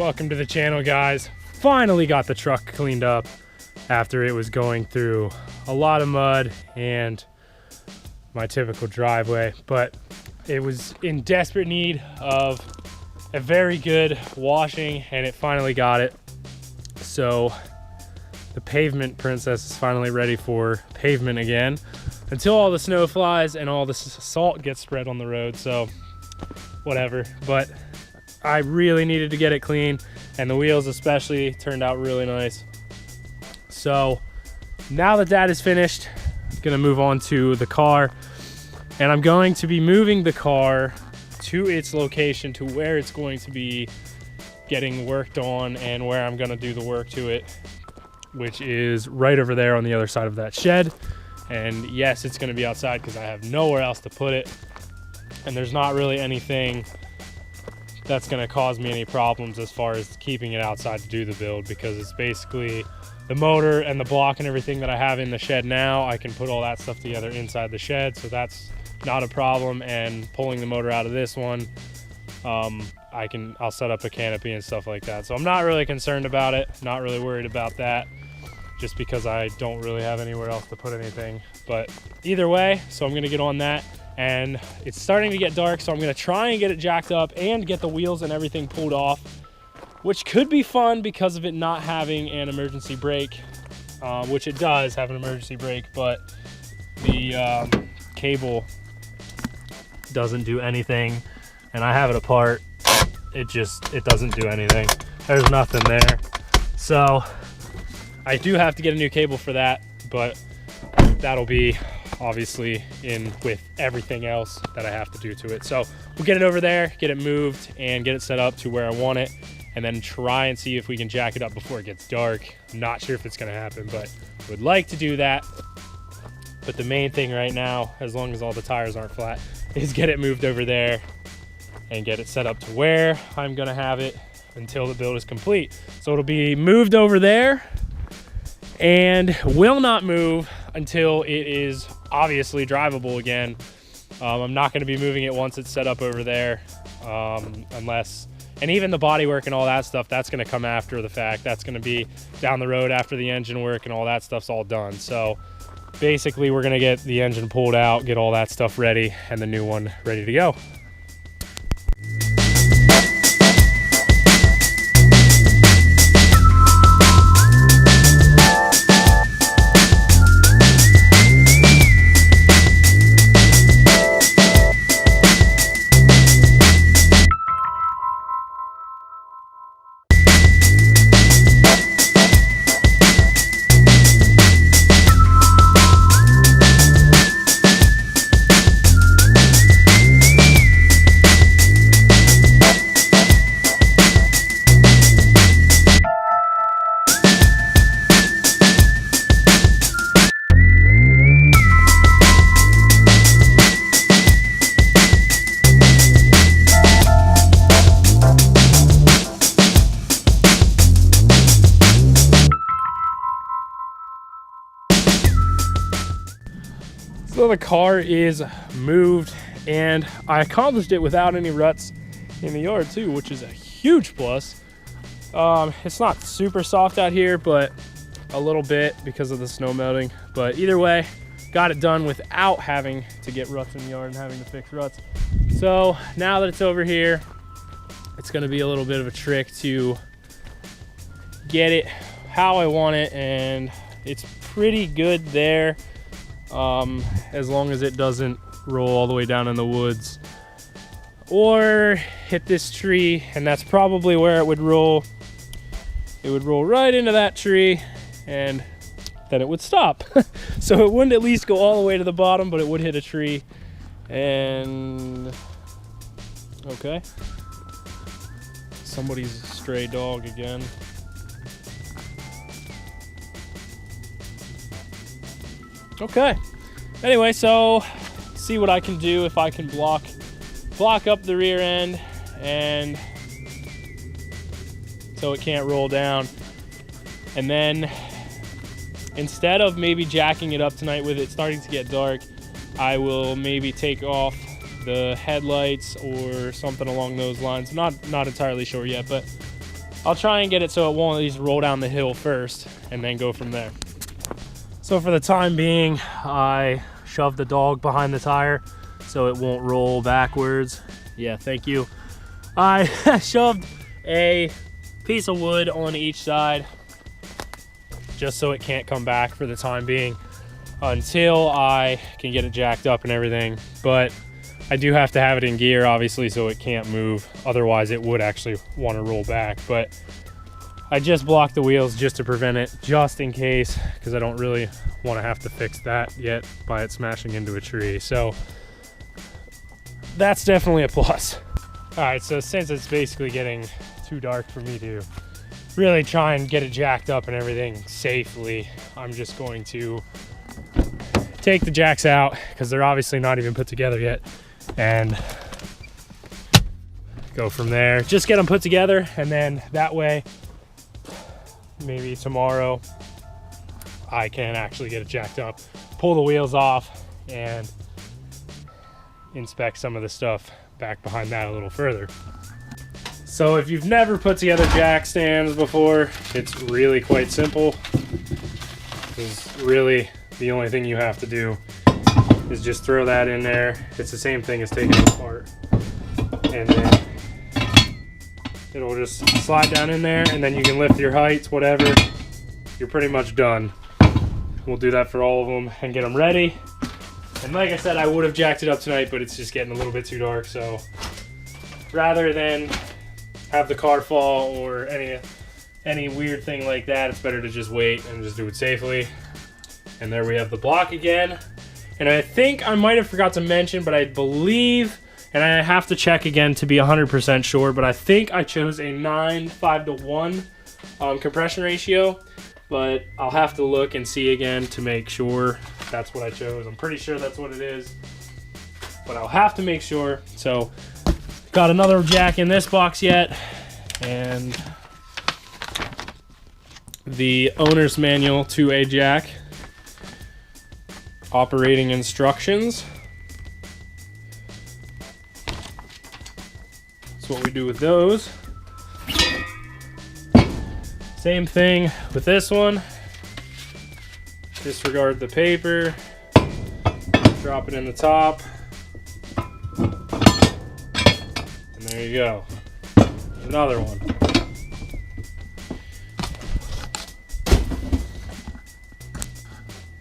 Welcome to the channel, guys. Finally got the truck cleaned up after it was going through a lot of mud and my typical driveway, but it was in desperate need of a very good washing and it finally got it. So the pavement princess is finally ready for pavement again until all the snow flies and all the salt gets spread on the road. So whatever, but I really needed to get it clean, and the wheels especially turned out really nice. So now that that is finished, I'm gonna move on to the car, and I'm going to be moving the car to its location, to where it's going to be getting worked on and where I'm gonna do the work to it, which is right over there on the other side of that shed. And yes, it's gonna be outside because I have nowhere else to put it, and there's not really anything that's going to cause me any problems as far as keeping it outside to do the build, because it's basically the motor and the block and everything that I have in the shed now. I can put all that stuff together inside the shed, so that's not a problem. And pulling the motor out of this one, I'll set up a canopy and stuff like that, so I'm not really concerned about it, not really worried about that, just because I don't really have anywhere else to put anything. But either way, so I'm going to get on that. And it's starting to get dark, so I'm gonna try and get it jacked up and get the wheels and everything pulled off, which could be fun because of it not having an emergency brake, which it does have an emergency brake, but the cable doesn't do anything. And I have it apart, it doesn't do anything. There's nothing there. So I do have to get a new cable for that, but that'll be obviously in with everything else that I have to do to it. So we'll get it over there, get it moved, and get it set up to where I want it, and then try and see if we can jack it up before it gets dark. I'm not sure if it's gonna happen, but would like to do that. But the main thing right now, as long as all the tires aren't flat, is get it moved over there and get it set up to where I'm gonna have it until the build is complete. So it'll be moved over there and will not move until it is obviously drivable again. I'm not going to be moving it once it's set up over there, unless, and even the body work and all that stuff, that's going to come after the fact. That's going to be down the road after the engine work and all that stuff's all done. So basically we're going to get the engine pulled out, get all that stuff ready, and the new one ready to go. So the car is moved, and I accomplished it without any ruts in the yard too, which is a huge plus. It's not super soft out here, but a little bit because of the snow melting. But either way, got it done without having to get ruts in the yard and having to fix ruts. So now that it's over here, it's gonna be a little bit of a trick to get it how I want it, and it's pretty good there. As long as it doesn't roll all the way down in the woods or hit this tree, and that's probably where it would roll. It would roll right into that tree and then it would stop. So it wouldn't at least go all the way to the bottom, but it would hit a tree. And okay, somebody's stray dog again. Okay, anyway, so see what I can do, if I can block up the rear end and so it can't roll down. And then instead of maybe jacking it up tonight with it starting to get dark, I will maybe take off the headlights or something along those lines. Not entirely sure yet, but I'll try and get it so it won't at least roll down the hill first and then go from there. So for the time being, I shoved the dog behind the tire so it won't roll backwards. Yeah, thank you. I shoved a piece of wood on each side just so it can't come back for the time being until I can get it jacked up and everything. But I do have to have it in gear, obviously, so it can't move. Otherwise, it would actually want to roll back. But I just blocked the wheels just to prevent it, just in case, because I don't really want to have to fix that yet by it smashing into a tree. So that's definitely a plus. All right, so since it's basically getting too dark for me to really try and get it jacked up and everything safely, I'm just going to take the jacks out, because they're obviously not even put together yet, and go from there. Just get them put together, and then that way, maybe tomorrow, I can actually get it jacked up, pull the wheels off, and inspect some of the stuff back behind that a little further. So if you've never put together jack stands before, it's really quite simple. Because really, the only thing you have to do is just throw that in there. It's the same thing as taking it apart. And then it'll just slide down in there, and then you can lift your heights, whatever. You're pretty much done. We'll do that for all of them and get them ready. And like I said, I would have jacked it up tonight, but it's just getting a little bit too dark. So rather than have the car fall or any weird thing like that, it's better to just wait and just do it safely. And there we have the block again. And I think I might have forgot to mention, but I believe, and I have to check again to be 100% sure, but I think I chose a 9:5:1 compression ratio, but I'll have to look and see again to make sure that's what I chose. I'm pretty sure that's what it is, but I'll have to make sure. So got another jack in this box yet, and the owner's manual to a jack, operating instructions. That's what we do with those. Same thing with this one. Disregard the paper, drop it in the top, and there you go. Another one.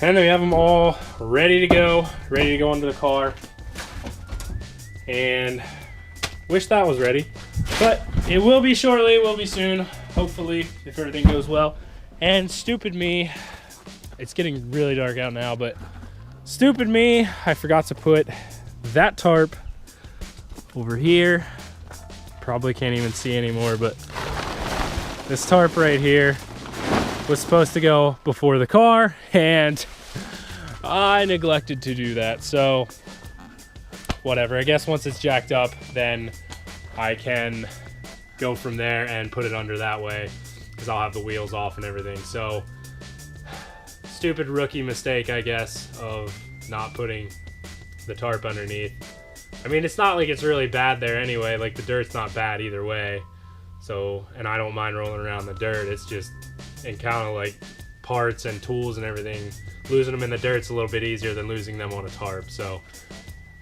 And then we have them all ready to go into the car. And wish that was ready, but it will be shortly, it will be soon, hopefully, if everything goes well. And stupid me, it's getting really dark out now, but stupid me, I forgot to put that tarp over here. Probably can't even see anymore, but this tarp right here was supposed to go before the car, and I neglected to do that. So whatever, I guess once it's jacked up, then I can go from there and put it under that way, because I'll have the wheels off and everything. So stupid rookie mistake, I guess, of not putting the tarp underneath. I mean, it's not like it's really bad there anyway. Like, the dirt's not bad either way. So, and I don't mind rolling around the dirt. It's just, in kind of like parts and tools and everything, losing them in the dirt's a little bit easier than losing them on a tarp. So,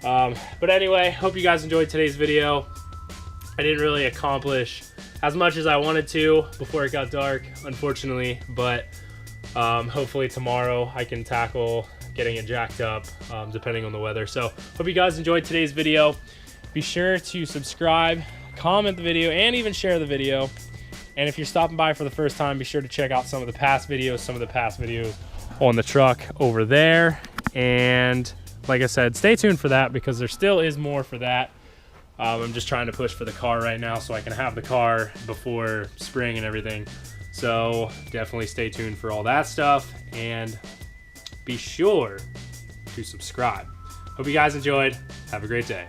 but anyway, hope you guys enjoyed today's video. I didn't really accomplish as much as I wanted to before it got dark, unfortunately, but hopefully tomorrow I can tackle getting it jacked up, depending on the weather. So hope you guys enjoyed today's video. Be sure to subscribe, comment the video, and even share the video. And if you're stopping by for the first time, be sure to check out some of the past videos on the truck over there. And like I said, stay tuned for that, because there still is more for that. I'm just trying to push for the car right now so I can have the car before spring and everything. So definitely stay tuned for all that stuff, and be sure to subscribe. Hope you guys enjoyed. Have a great day.